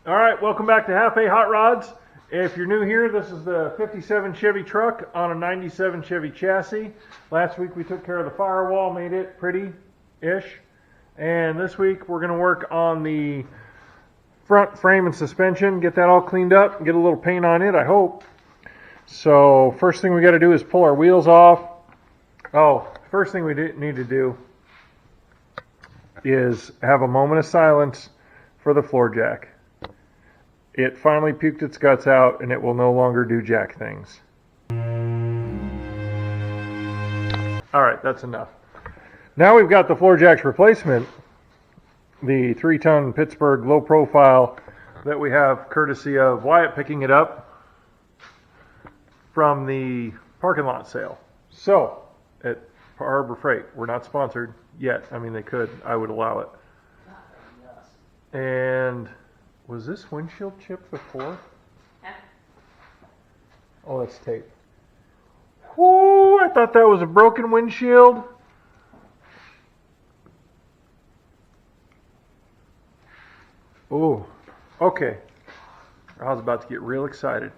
All right, welcome back to Half A Hot Rods. If you're new here, this is the 57 Chevy truck on a 97 Chevy chassis. Last week we took care of the firewall, made it pretty-ish. And this week we're going to work on the front frame and suspension, get that all cleaned up, and get a little paint on it, I hope. So first thing we got to do is pull our wheels off. Oh, first thing we need to do is have a moment of silence for the floor jack. It finally puked its guts out and it will no longer do jack things. Alright, that's enough. Now we've got the floor jack's replacement, the 3-ton Pittsburgh low profile that we have courtesy of Wyatt picking it up from the parking lot sale. So, at Harbor Freight, we're not sponsored yet. I mean, they could. I would allow it. And was this windshield chipped before? Yeah. Oh, that's tape. Whoo, I thought that was a broken windshield. Oh, okay. I was about to get real excited.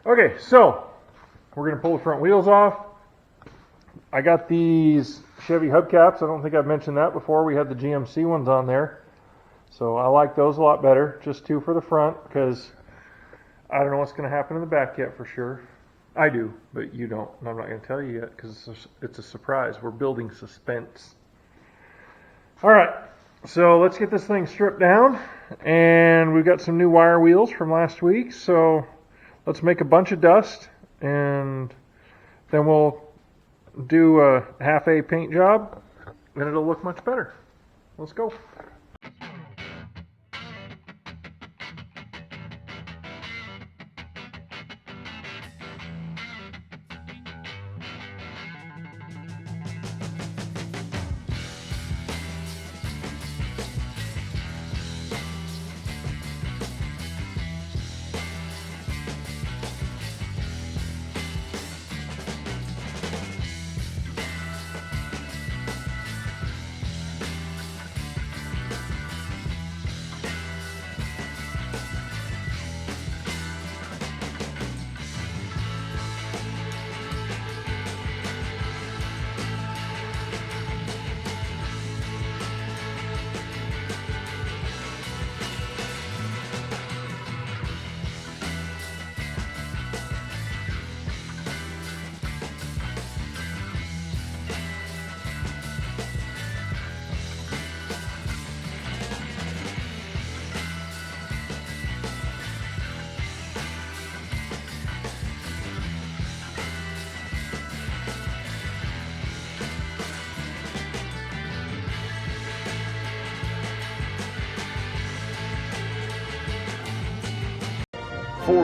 Okay, so we're going to pull the front wheels off. I got these Chevy hubcaps. I don't think I've mentioned that before. We had the GMC ones on there. So I like those a lot better. Just 2 for the front because I don't know what's going to happen in the back yet for sure. I do, but you don't. And I'm not going to tell you yet because it's a surprise. We're building suspense. All right. So let's get this thing stripped down. And we've got some new wire wheels from last week. So let's make a bunch of dust. And then we'll do a half-A paint job. And it'll look much better. Let's go.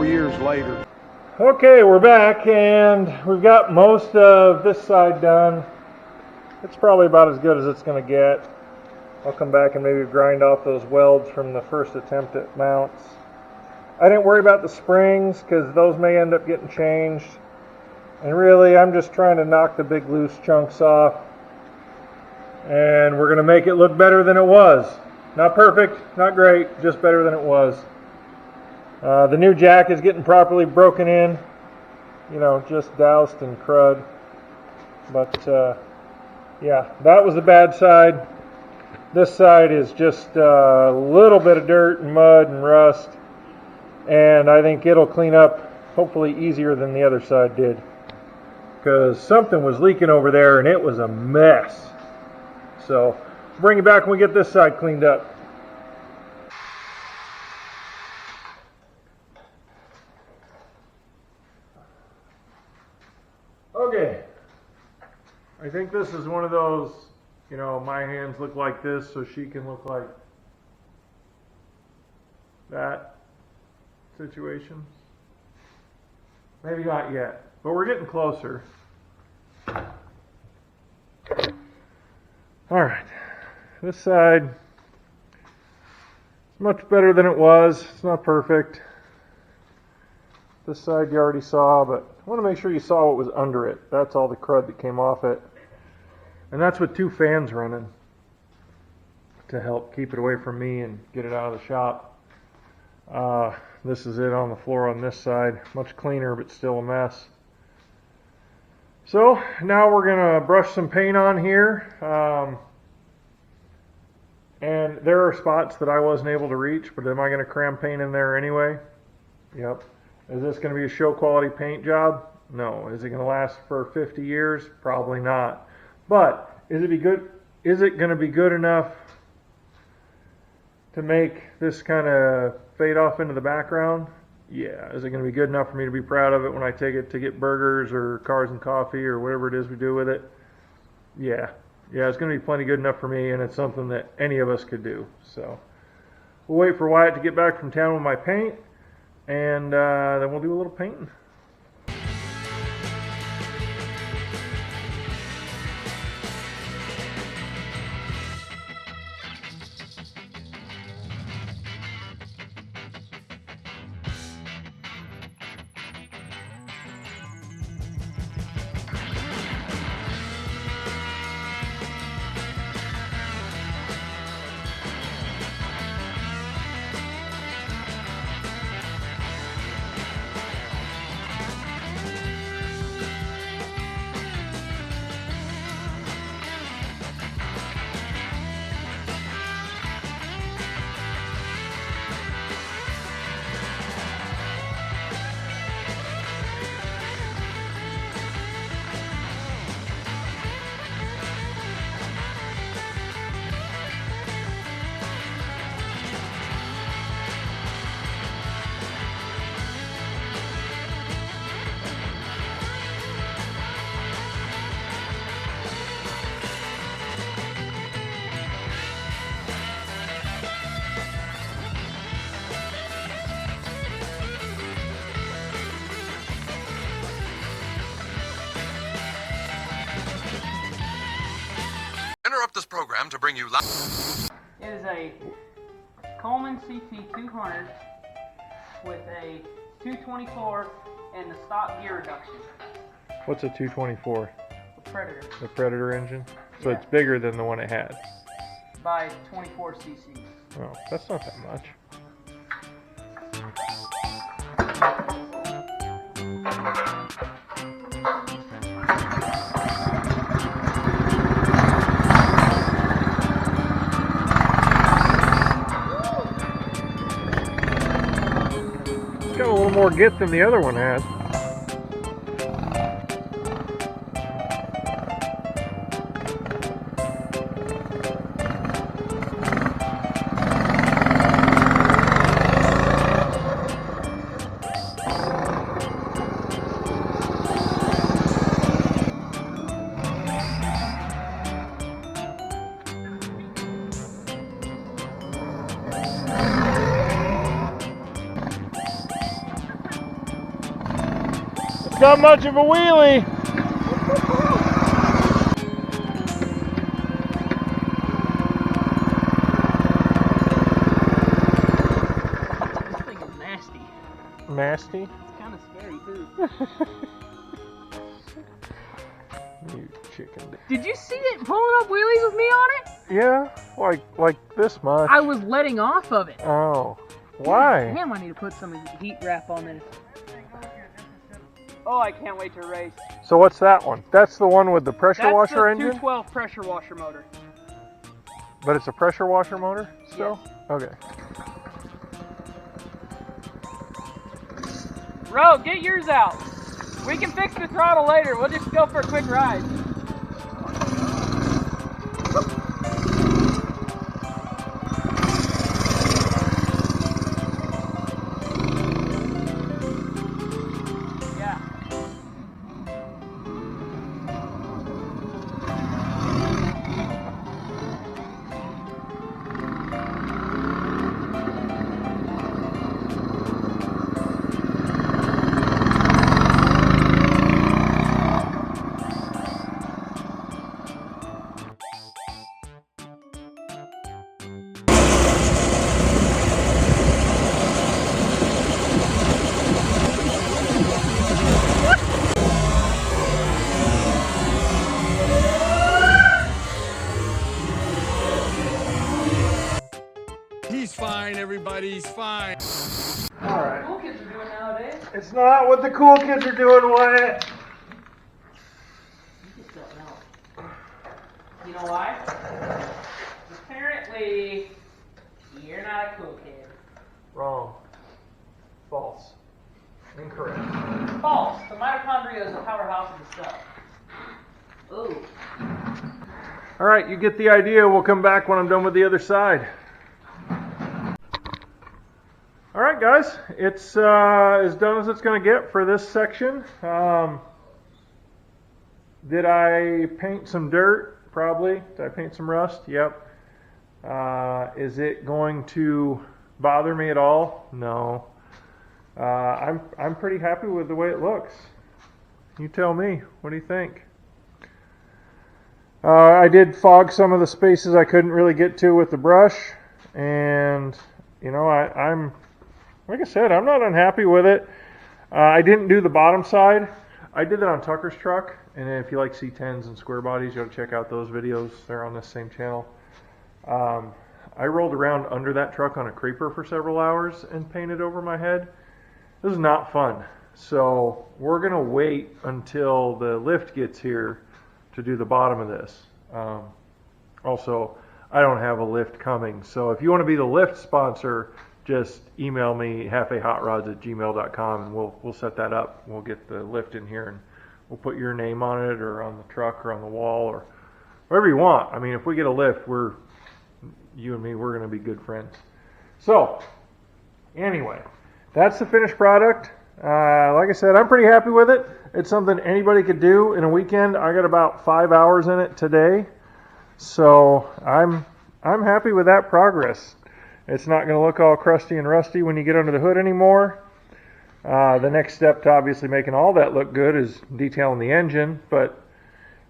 Years later. Okay, we're back and we've got most of this side done. It's probably about as good as it's going to get. I'll come back and maybe grind off those welds from the first attempt at mounts. I didn't worry about the springs because those may end up getting changed. And really, I'm just trying to knock the big loose chunks off. And we're going to make it look better than it was. Not perfect, not great, just better than it was. The new jack is getting properly broken in, you know, just doused in crud. But, yeah, that was the bad side. This side is just a little bit of dirt and mud and rust. And I think it'll clean up hopefully easier than the other side did. Because something was leaking over there and it was a mess. So, bring it back when we get this side cleaned up. Okay, I think this is one of those, you know, my hands look like this so she can look like that situation. Maybe not yet, but we're getting closer. Alright, this side is much better than it was. It's not perfect. This side you already saw, but I want to make sure you saw what was under it. That's all the crud that came off it. And that's with 2 fans running. to help keep it away from me and get it out of the shop. This is it on the floor on this side. Much cleaner, but still a mess. So now we're going to brush some paint on here. And there are spots that I wasn't able to reach, but am I going to cram paint in there anyway? Yep. Is this going to be a show quality paint job? No. Is it going to last for 50 years? Probably not. But is it going to be good enough to make this kind of fade off into the background? Yeah. Is it going to be good enough for me to be proud of it when I take it to get burgers or cars and coffee or whatever it is we do with it? Yeah. Yeah, it's going to be plenty good enough for me, and it's something that any of us could do. So we'll wait for Wyatt to get back from town with my paint, and then we'll do a little painting. Interrupt this program to bring you live. It is a Coleman CT 200 with a 224 and the stock gear reduction. What's a 224? The Predator. The Predator engine? So Yeah. it's bigger than the one it had. By 24 cc. Oh, that's not that much. It's got a little more get than the other one had. It's not much of a wheelie. This thing is nasty. Nasty? It's kind of scary too. You chicken. Did you see it pulling up wheelies with me on it? Yeah, like this much. I was letting off of it. Oh, why? Damn, I need to put some heat wrap on this. Oh, I can't wait to race. So what's that one? That's the one with the pressure That's washer the engine? 212 pressure washer motor. But it's a pressure washer motor still? Yes. Okay. Bro, get yours out. We can fix the throttle later. We'll just go for a quick ride. Yeah. He's fine, everybody. He's fine. All right. Cool kids are doing nowadays. It's not what the cool kids are doing, Wyatt. You just don't know. You know why? Apparently, you're not a cool kid. Wrong. False. Incorrect. False. The mitochondria is a powerhouse of the cell. Ooh. All right, you get the idea. We'll come back when I'm done with the other side. All right, guys, it's as done as it's going to get for this section. Did I paint some dirt? Probably. Did I paint some rust? Yep. Is it going to bother me at all? No. I'm pretty happy with the way it looks. You tell me. What do you think? I did fog some of the spaces I couldn't really get to with the brush, and you know, I'm like I said, I'm not unhappy with it. I didn't do the bottom side. I did that on Tucker's truck, and if you like C10s and square bodies, you ought to check out those videos. They're on this same channel. I rolled around under that truck on a creeper for several hours and painted over my head. This is not fun. So we're going to wait until the lift gets here to do the bottom of this. Also, I don't have a lift coming. So if you want to be the lift sponsor, just email me halfahot-rods@gmail.com and we'll set that up. We'll get the lift in here and we'll put your name on it or on the truck or on the wall or wherever you want. I mean, if we get a lift, you and me, we're going to be good friends. So, anyway, that's the finished product. Like I said, I'm pretty happy with it. It's something anybody could do in a weekend. I got about 5 hours in it today. So, I'm happy with that progress. It's not going to look all crusty and rusty when you get under the hood anymore. The next step to obviously making all that look good is detailing the engine, but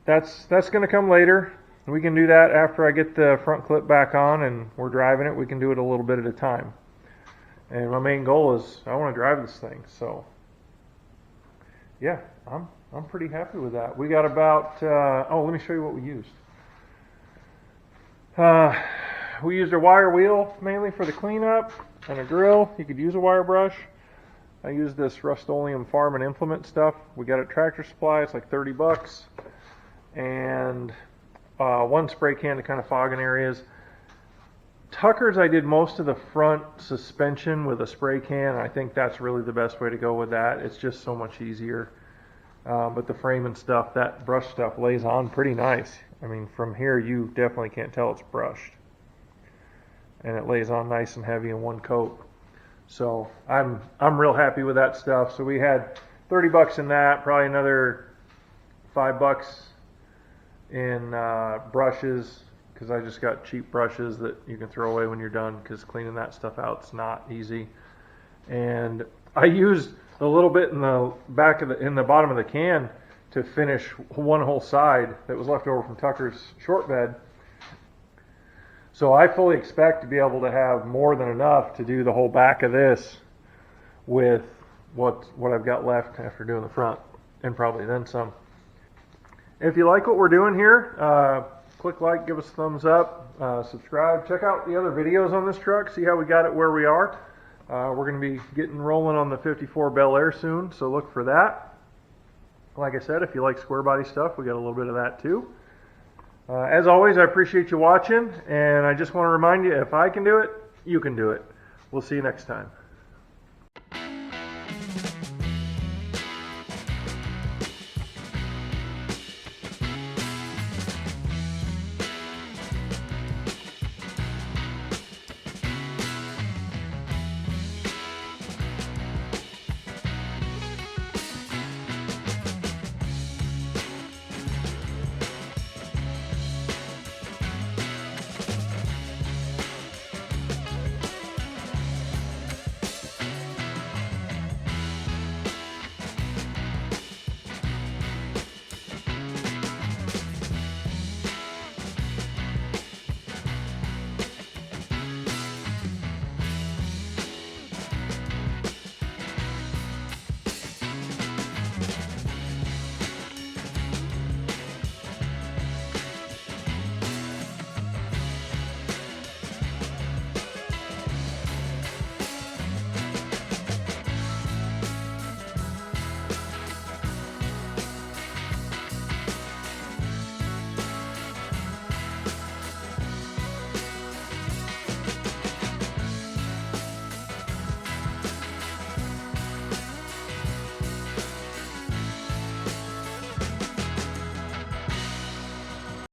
that's going to come later. We can do that after I get the front clip back on and we're driving it. We can do it a little bit at a time. And my main goal is I want to drive this thing. So, yeah, I'm pretty happy with that. We got about, let me show you what we used. We used a wire wheel mainly for the cleanup and a grill. You could use a wire brush. I used this Rust-Oleum farm and implement stuff. We got it at Tractor Supply. It's like $30. And one spray can to kind of fog in areas. Tucker's, I did most of the front suspension with a spray can. I think that's really the best way to go with that. It's just so much easier. But the frame and stuff, that brush stuff lays on pretty nice. I mean, from here you definitely can't tell it's brushed. And it lays on nice and heavy in one coat. So I'm real happy with that stuff. So we had $30 in that, probably another $5 in brushes, because I just got cheap brushes that you can throw away when you're done, because cleaning that stuff out is not easy. And I used a little bit in the bottom of the can to finish one whole side that was left over from Tucker's short bed. So I fully expect to be able to have more than enough to do the whole back of this with what I've got left after doing the front, and probably then some. If you like what we're doing here, click like, give us a thumbs up, subscribe. Check out the other videos on this truck, see how we got it where we are. We're going to be getting rolling on the 54 Bel Air soon, so look for that. Like I said, if you like square body stuff, we got a little bit of that too. As always, I appreciate you watching, and I just want to remind you, if I can do it, you can do it. We'll see you next time.